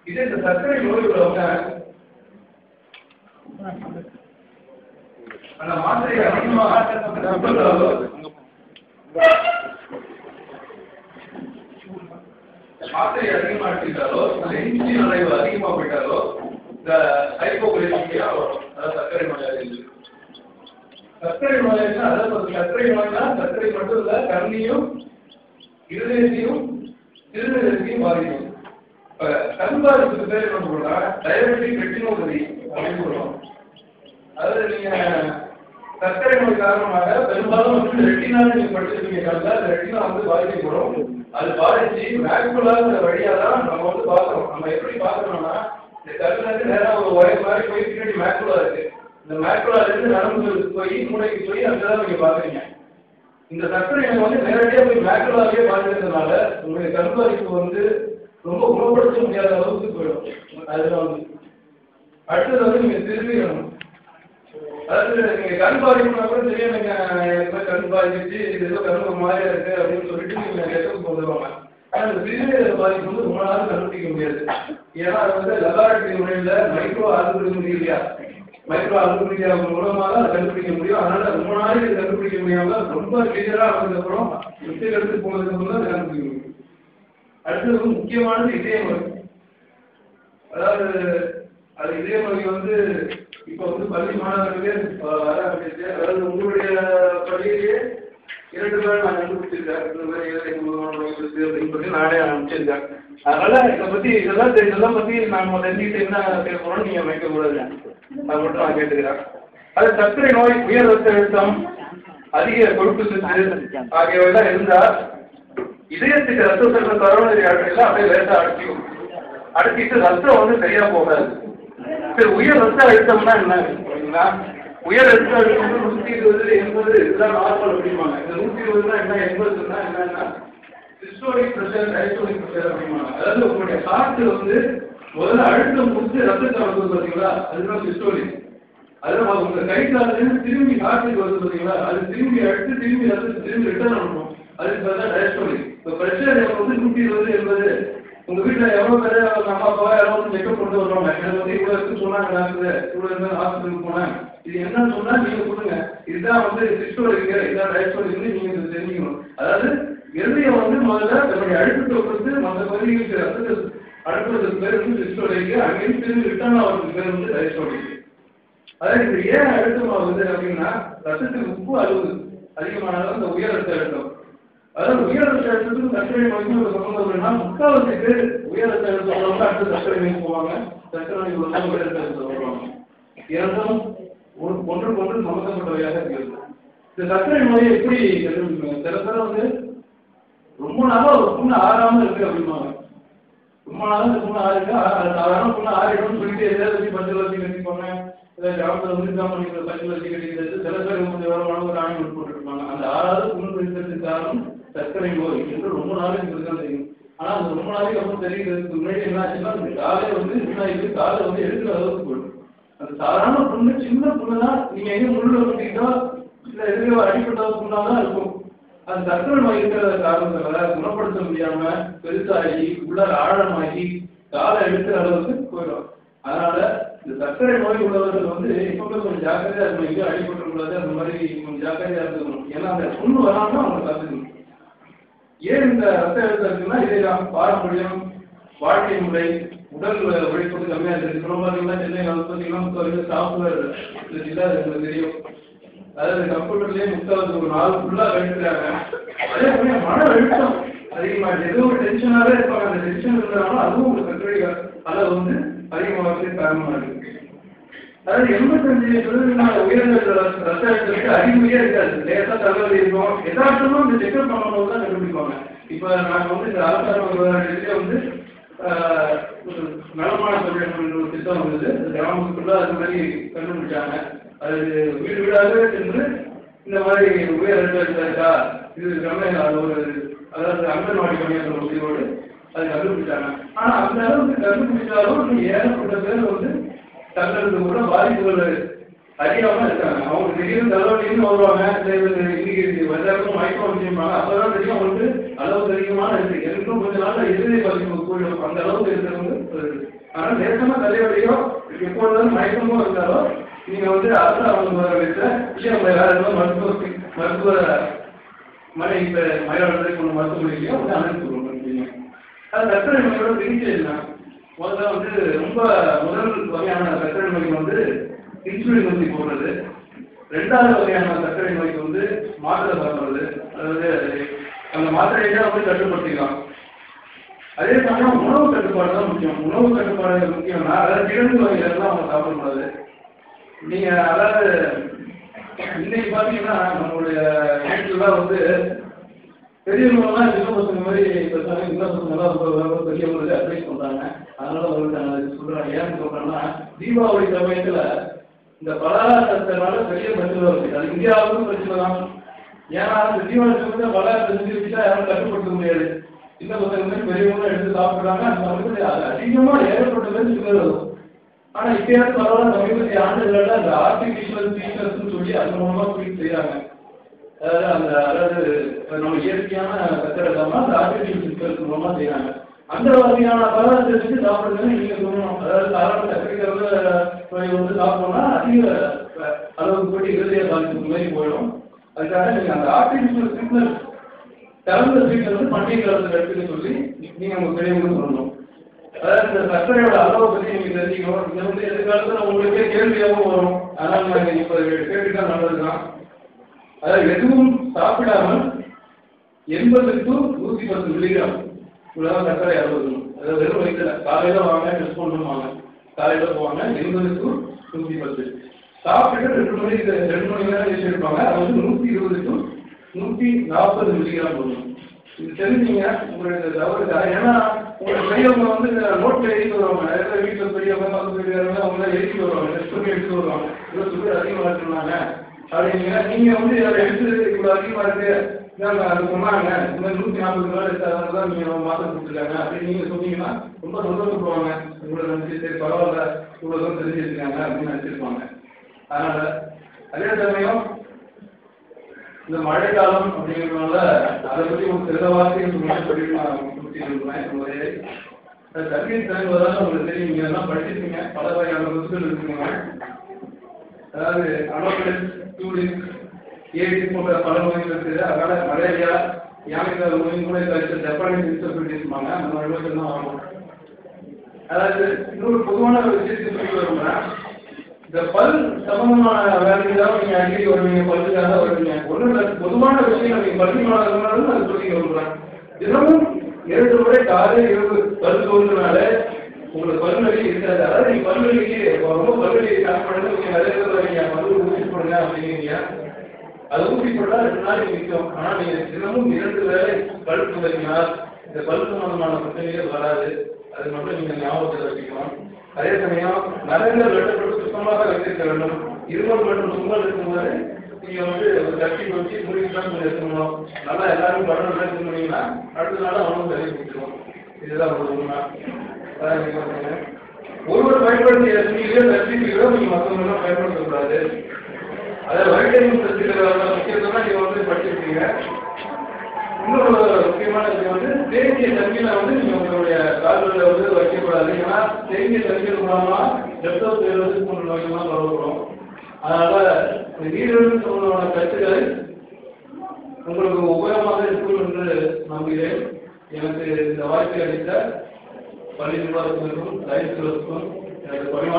இதே இந்த சர்க்கரை நோய் உள்ளவங்க அந்த மாத்திரை அதிகமாக எடுத்துக்கிட்டாலோ இன்சுலின் அளவு அதிகமாக போயிட்டாலோ இந்த ஹைப்போகிளைசீமியா வரும். அதாவது சர்க்கரை நோயாளிகள். சர்க்கரை நோயாளினா அதாவது சர்க்கரை நோய்னா சர்க்கரை மட்டும் இல்ல, கண்ணையும் இருதயத்தையும் சிறுநீரகத்தையும் பாதிக்கும். இப்ப கண் பாதிப்புக்கு பேர் என்ன சொல்றா டயபெட்டிக் ரெட்டினோபதி அப்படின்னு சொல்றோம். அதாவது நீங்க சர்க்கரை நோய் காரணமாக பெரும்பாலும் வந்து ரெட்டினால நீங்க படிச்சிருக்கீங்க கண்ணில் அந்த ரெட்டினா வந்து பாதிக்கப்படும். அது பாதிச்சு மேக்குலாங்கிற வழியா தான் நம்ம வந்து பார்க்கறோம். நம்ம எப்படி பார்க்கறோம்னா இந்த கண்ணுக்கு நேரம் ஒரு ஒயர் மாதிரி போய் பின்னாடி மேக்குலா இருக்கு. இந்த மேக்குலால இருந்து நரம்புகளுக்கு போய் மூளைக்கு போய் அங்கதான் நீங்க பாக்குறீங்க. இந்த சர்க்கரை நோய் வந்து நேரடியாக போய் மேக்குலாவே பாதிக்கிறதுனால உங்களுடைய கண் பாதிப்பு வந்து ரொம்ப குணப்படுத்த முடியாத அளவுக்கு போயிடும். அதுல வந்து அடுத்தது வந்து நீங்க திரும்பிடணும். அதாவது நீங்க கண் பாதிப்புனா கூட தெரியும், நீங்க கண் பாதிச்சு இது ஏதோ கண் மாதிரியா இருக்கு அப்படின்னு சொல்லிட்டு நீங்க எதுவும் கொண்டுருவாங்க. ஆனா இந்த சிறுநீரக பாதிப்பு வந்து ரொம்ப நாள் கண்டுபிடிக்க முடியாது. ஏன்னா அது வந்து லெபார்டரி முறையில மைக்ரோ ஆல்புமினியா மூலமா தான் அதை கண்டுபிடிக்க முடியும். அதனால ரொம்ப நாளைக்கு கண்டுபிடிக்க முடியாம ரொம்ப கிளியரா வந்ததுக்கப்புறம் சுத்தி எடுத்து போனதுக்கு அப்புறம் தான் கண்டுபிடிக்க முடியும். அடுத்தது முக்கியமானது இதய நோய். அதாவது அது இதய நோய் வந்து இப்ப வந்து பள்ளி மாணவர்களே வர ஆரம்பிச்சு. அதாவது உங்களுடைய பள்ளியிலேயே 2 பேர் நான் கண்டுபிடிச்சிருக்கேன். இந்த மாதிரி அப்படின்னு சொல்லி நானே ஆரம்பிச்சிருக்கேன். அதனால இதை பத்தி இதெல்லாம் பத்தி நாம தெரிஞ்சுக்கிட்டு என்ன பேச போறோம் நீங்க வைக்க கூடாது. அது மட்டும் நான் கேட்டுக்கிறேன். அது சர்க்கரை நோய், உயர் ரத்த அழுத்தம், அதிக கொழுப்பு சத்து ஆகியவைதான் இருந்தா இதயத்துக்கு ரத்த செல்வ கரோனரி ஆர்டரியில அப்படியே லேசா அடக்கிட்டு ரத்தம் வந்து சரியா போகாது. சரி, உயர் ரத்த அழுத்தம்னா என்ன? உயர் ரத்த அழுத்தம் 120, 80 இதுதான் நார்மல் அப்படிம்பாங்க. இந்த 120னா என்ன, 80னா என்னன்னா சிஸ்டோலிக் பிரஷர், டைஸ்டோலிக் பிரஷர் அப்படிம்பாங்க. அதாவது உங்களுடைய ஹார்ட் வந்து முதல்ல அழுத்தம் கொடுத்து ரத்தத்தை வருது பார்த்தீங்களா, அதுதான் சிஸ்டோலிக். அதுதான் உங்க கை காலிலிருந்து திரும்பி ஹார்ட்டுக்கு வருது பார்த்தீங்களா, அது திரும்பி அடுத்து திரும்பி ரத்தத்தை திரும்பி ரிட்டர்ன் அனுப்பணும். அதுக்கு பார்த்தா டைஸ்டோலிக். இப்போ பிரஷர் வந்து 120, 80. உங்க வீட்டுல எவ்வளவு பேரு அவங்க அம்மா அப்பா யாராவது செக்அப் கொண்டு வருவாங்க. எனக்கு வந்து இவ்வளவு இருக்கு சொன்னாங்க, டாக்டர் இவ்வளவு இருந்தா ஹாஸ்பிட்டலுக்கு போனேன், இது என்னன்னு சொன்னா நீங்க கொடுங்க, இதுதான் வந்து சிஸ்டோலிக், இதான் டைஸ்டோலிக்னு நீங்க தெரிஞ்சுக்கணும். அதாவது இருதயம் வந்து முதல்ல தன்னுடைய அழுத்தத்தை கொடுத்து மற்ற பகுதிகளுக்கு ரத்தத்தை அனுப்புறதுக்கு பேர் வந்து சிஸ்டோலிக், அங்கேயும் திரும்பி ரிட்டர்ன் ஆகிறதுக்கு பேர் வந்து டைஸ்டோலிக். அதாவது இது ஏன் அழுத்தம் ஆகுது அப்படின்னா ரத்தத்துக்கு உப்பு அளவு அதிகமானதான் இந்த உயர் ரத்த அழுத்தம். அதாவது உயர் ரத்த அழுத்தத்துக்கு சர்க்கரை நோய்க்கு ஒரு சம்பந்தம் அப்படின்னா 3/4 பேர் உயர் ரத்த அழுத்தம் உள்ளவங்க அடுத்து சர்க்கரை நோய் போவாங்க, சர்க்கரை நோய் உள்ளவங்க உயர் ரத்த அழுத்தம் வருவாங்க. இரண்டும் ஒன்றுக்கு சம்பந்தப்பட்டவையாக இருக்கிறது. இந்த சர்க்கரை நோயை எப்படி கண்டுபிடிக்கணும்? சில பேர் வந்து ரொம்ப நாளா ஒரு புண்ணு ஆறாம இருக்கு அப்படிம்பாங்க. ரொம்ப நாளா இந்த புண்ணு ஆறிருக்கு, சாதாரண புண்ணு ஆறிடும்னு சொல்லிட்டு எதாவது வச்சு பஞ்சு வச்சு கட்டிப்பாங்க, ஏதாவது கிராமத்தில் வந்து பண்ணிக்கிற பஞ்சு வச்சு கட்டிக்கிறது. சில பேர் கொஞ்சம் விவரமான ஒரு ஆணி போட்டு இருப்பாங்க. அந்த 6வது புண்ணு இருக்கிறதுக்கு காரணம் சர்க்கரை நோய் என்று ரொம்ப நாளைக்கு இருக்குதான் தெரியும். ஆனா அந்த ரொம்ப நாளைக்கு அப்புறம் தெரியுறதுக்கு முன்னாடி என்ன ஆச்சுன்னா அந்த காலை வந்து என்ன காலை வந்து எடுக்கிற அளவுக்கு போயிடும். அந்த சாதாரண புண்ணு சின்ன புண்ணு தான், நீங்க எங்க முள்ள கட்டிக்கிட்டா இல்ல எதுக்கு அடிப்பட்ட புண்ணா தான் இருக்கும். அந்த சர்க்கரை நோய் இருக்கிற காரணத்தால குணப்படுத்த முடியாம பெருசாகி உள்ள ஆழமாகி காலை எடுக்கிற அளவுக்கு போயிடும். அதனால இந்த சர்க்கரை நோய் உள்ளவர்கள் வந்து எப்பவுமே கொஞ்சம் ஜாக்கிரதையா இருக்கணும். எங்கேயும் அடிபட்டுக்கூடாது, அந்த மாதிரி கொஞ்சம் ஜாக்கிரதையா இருக்கணும். ஏன்னா அந்த புண்ணு வராம அவங்க கற்றுக்கணும். ஏன் இந்த ரத்த அழுத்தம் இருக்குன்னா இதெல்லாம் பாரம்பரியம், வாழ்க்கை முறை, உடல் உழைப்பு கம்மியா இருக்கு. இப்போ பார்த்தீங்கன்னா சென்னையில் வந்து பார்த்தீங்கன்னா சாஃப்ட்வேர் எங்களுக்கு தெரியும். அதாவது கம்ப்யூட்டர்லேயே 3/4 ஒரு நாள் ஃபுல்லாக எடுக்கிறாங்க. அதே சமயம் மன அழுத்தம் அதிகமாக ஏதோ ஒரு டென்ஷனாகவே இருப்பாங்க. அந்த டென்ஷன் இருந்தாலும் அதுவும் ஒரு சர்க்கரை அளவு வந்து அதிகமாக காரணமாக இருக்கு. அதாவது 85% உயர்ந்த ரத்த அழுத்தத்துக்கு அறிகுறியே இருக்காது. லேசாக தலைவலி இருக்கும். எதார்த்தமும் இந்த செக்அப் பண்ணும்போது தான் கண்டுபிடிப்பாங்க. இப்போ நாங்கள் வந்து இந்த ஆசாரம் வந்து நலமான சொல்லிட்டு ஒரு திட்டம் வந்தது. கிராமத்துக்குள்ள அது மாதிரி கண்டுபிடிச்சாங்க. அது வீடு வீடாகவே சென்று இந்த மாதிரி உயர் ரத்த அழுத்தம் இருக்கா இது அது ஒரு அதாவது அங்கன்வாடி பணியாற்ற உதவியோடு அதை கண்டுபிடிச்சாங்க. ஆனா அந்த அளவுக்கு கண்டுபிடிச்சாலும் ஏகப்பட்ட பேர் வந்து தங்களுக்கு கூட பாதிப்புகள் அறியாம இருக்காங்க. அவங்க திடீர்னு தலைவலின்னு வருவாங்க, இன்னைக்கு வந்தாலும் மயக்கம் வச்சுருப்பாங்க. அப்பதான் தெரியும் அவங்களுக்கு அளவுக்கு அதிகமான இருக்கு. எனக்கும் கொஞ்ச நாள் இருதய பாதிப்பு போயிடும், அந்த அளவுக்கு இருக்கிறவங்க. ஆனா நேரமா தலைவலியோ எப்பொழுதும் மயக்கமோ இருந்தாலும் நீங்க வந்து அரசு அவங்க வச்சு இல்லை நம்ம வேற ஏதாவது மருத்துவ மழை இப்போ மயிலாடுதுறை கொண்டு மருத்துவமனையிலையோ வந்து அனுப்பிச்சு. அது சர்க்கரை நோயோட சிகிச்சை இல்லை. முதல்ல வந்து ரொம்ப முதல் வகையான சர்க்கரை நோய்க்கு வந்து இன்சுலின் ஊசி போடுறது. ரெண்டாவது வகையான சர்க்கரை நோய்க்கு வந்து மாத்திரை சாப்பிட்றது. அதாவது அந்த மாத்திரையை வந்து கட்டுப்படுத்திக்கலாம். அதே சமயம் உணவு கட்டுப்பாடு தான் முக்கியம். உணவு கட்டுப்பாடு முக்கியம்னா அதாவது கிழங்கு வகைகள்லாம் அவங்க சாப்பிடக்கூடாது. நீங்கள் அதாவது இன்னைக்கு பார்த்தீங்கன்னா நம்மளுடைய வீட்டிலலாம் வந்து பெரியவங்கலாம் சின்ன பசங்க மாதிரி பேசுகிறாங்க. சின்ன பசங்களாம் ரொம்ப பெரியவங்களுக்கு அட்வைஸ் பண்ணுறாங்க. அதனால உங்களுக்கு சொல்கிறாங்க. ஏன்னு சொல்கிறேன்னா தீபாவளி சமயத்தில் இந்த பலகாரத்தினால பெரிய பிரச்சனை வருது. அது இந்தியாவுக்கும் பிரச்சனை தான். ஏன்னா இந்த தீபாவளி சமயத்தில் பலகாரத்தை செஞ்சு வச்சுட்டா யாரும் கட்டுப்படுத்த முடியாது. சின்ன பசங்க பெரியவங்களும் எடுத்து சாப்பிட்றாங்க. அந்த சமயத்தில் அது அதிகமாக ஏற்பட்டது சிலர் வரும். ஆனால் இப்பயாவது பரவாயில்ல, சமீபத்திய ஆண்டுகளில் அந்த ஆர்டிஃபிஷியல் ஃபீச்சர்ஸ்ன்னு சொல்லி அது மூலமாக ஃபீல் செய்கிறாங்க. அதாவது நம்ம இயற்கையான சக்கரை இல்லாமல் அந்த ஆர்டிஃபிஷியல் ஃபீச்சர்ஸ் மூலமாக செய்கிறாங்க. அந்த வகையான பலகாரத்தை வச்சு சாப்பிட்றதுன்னு நீங்கள் சொல்லணும். அதாவது சாதாரண சர்க்கரை வந்து சாப்பிட்டோம்னா அதிக அளவுக்கு போய்ட்டு இருதய பாதிப்பு மாதிரி போயிடும். அதுக்காக நீங்கள் அந்த ஆர்டிஃபிஷியல் ஃபீச்சர்ஸ் கலந்த ஸ்வீட்டை வந்து பண்டிகை காலத்தில் எடுத்துக்க சொல்லி நீங்கள் உங்கள் பெரியவங்களுக்கு சொல்லணும். அதாவது இந்த சர்க்கரையோட அளவை பற்றி நீங்கள் தெரிஞ்சுக்கணும். இதை வந்து எதிர்காலத்தில் உங்களுக்கே கேள்வியாகவும் வரும். அதனால் நாங்கள் இப்போ கேட்டுட்டா நல்லதுதான். அதாவது எதுவும் சாப்பிடாமல் 80 to 110 மில்லிகிராம் இவ்வளோதான் சர்க்கரை அளவு இருக்கணும். அதாவது வெறும் வயிற்றுல காலையில் வாங்க, டெஸ்ட் பண்ணுவாங்க, காலையில் போவாங்க 80 to 110. சாப்பிட்டுட்டு 2 மணி நேரம் வச்சுருப்பாங்க. அது வந்து 120 to 140 மில்லிகிராம் போடணும். இது தெரிஞ்சுங்க உங்களுக்கு தவறு. ஏன்னா உங்களை பெரியவங்க வந்து நோட்டில் எழுதி வருவாங்க. நிறைய பேர் வீட்டில் பெரியவங்க பெரியவங்க அவங்க எழுதி வருவாங்க, டெஸ்ட் பண்ணி எடுத்து வருவாங்க. இவ்வளோ சுகர் அதிகமாக இருக்குனாங்க அப்படிங்க. நீங்கள் வந்து அதை எடுத்து இவ்வளோ அதிகமாக இருக்கு அது சொன்னாங்க, இந்த மாதிரி 140 நாள் எடுத்தாங்க தான் நீங்கள் மாத்திரை கொடுத்துருக்காங்க அப்படின்னு நீங்கள் சொன்னீங்கன்னா ரொம்ப சந்தோஷப்படுவாங்க. உங்களை நினச்சி சரி பரவாயில்ல இவ்வளோ தான் தெரிஞ்சிருக்காங்க அப்படின்னு நினச்சிருப்பாங்க. அதனால் அதே சமயம் இந்த மழை காலம் அப்படிங்கிறதுனால அதை பற்றி ஒரு சில வார்த்தைகள் சொல்லியிருப்பேன். தண்ணீர் தலைவதால் உங்களுக்கு தெரியும், நீங்கள் எல்லாம் படிச்சிருக்கீங்க. பல வகையான புத்தகங்கள் இருக்குங்க. அதாவது அனோபிளஸ், டூலிஸ், ஏடிஸ் போன்ற பல நோய்கள் இருக்குது. அதனால் மலேரியா, யானைக்கால் நோய், மூளை காய்ச்சல், ஜப்பானிஸ் இன்செஃபலைட்டிஸ்பாங்க. அந்த மாதிரி நோய்கள் தான் வரும். அதாவது இன்னொரு பொதுவான ஒரு விஷயத்தை சொல்லி வரும்னா இந்த பல் சம்பந்தமான வேலைக்காக நீங்கள் அடிக்கடி வருவீங்க, பல்லுக்காக வருவீங்க. ஒன்றும் பொதுவான விஷயம் நீங்கள் பள்ளி மாணவர்களாலும் அது சொல்லி வருகிறேன். தினமும் 2 முறை காலை இரவு பல் தோன்றனால உங்களுக்கு பல்வலி இருக்காது. அதாவது நீங்கள் பல்வலிக்கு ரொம்ப பல்வலி சாப்பிடுறது நீங்கள் நிறைய பேர் வரீங்க, பல்லு ஊசி போடுங்க அப்படிங்கிறீங்க. அது ஊசி போட்டால் 2 நாளைக்கு நிற்கும். ஆனால் நீங்கள் தினமும் 2 வேளை பல் துளைக்கினால் இந்த பல் சம்பந்தமான பிரச்சனைகள் வராது. அது மட்டும் நீங்கள் ஞாபகத்தில் வச்சுக்கலாம். அதே சமயம் நகங்கள் வெட்டப்பட்டு சுத்தமாக வைத்திருக்க வேண்டும். இருமல் மற்றும் தும்மல் இருக்கும்போது நீங்கள் வந்து ஒரு கட்டி வச்சு முடிவுதான் கொஞ்சம் எடுத்துக்கணும். நல்லா எல்லாரும் படம் எடுத்து பண்ணீங்கன்னா அடுத்த நாள் அவனும் வெளியே கொடுத்துருவோம். இதுதான் ஒரு உண்மை. ஒருவர் பயன்படுத்திய துணியிலோ கட்டிகளோ நீங்கள் மற்றவங்களாம் பயன்படுத்தக்கூடாது. அதாவது வைட்டமின் சத்துக்களோட முக்கியத்துவம் நீங்கள் வந்து படிச்சிருக்கீங்க. இன்னொரு முக்கியமான விஷயம் வந்து தேங்கிய தண்ணியில் வந்து நீங்கள் உங்களுடைய கால்களில் வந்து வைக்கக்கூடாது. ஏன்னா தேங்கிய தண்ணீர் மூலமாக லெப்டோஸ்பைரோசிஸ் போன்ற நோய்கள்லாம் பரவப்படும். அதனால் இந்த நீரிழிவு சம்பந்தமான கருத்துக்களை உங்களுக்கு உபயோகமாக இருக்கும் என்று நம்புகிறேன். எனக்கு இந்த வாய்ப்பை அளித்த பள்ளி நிர்வாகத்தினருக்கும் ரைட்ஸ்களுக்கும் எனக்கு பணிவான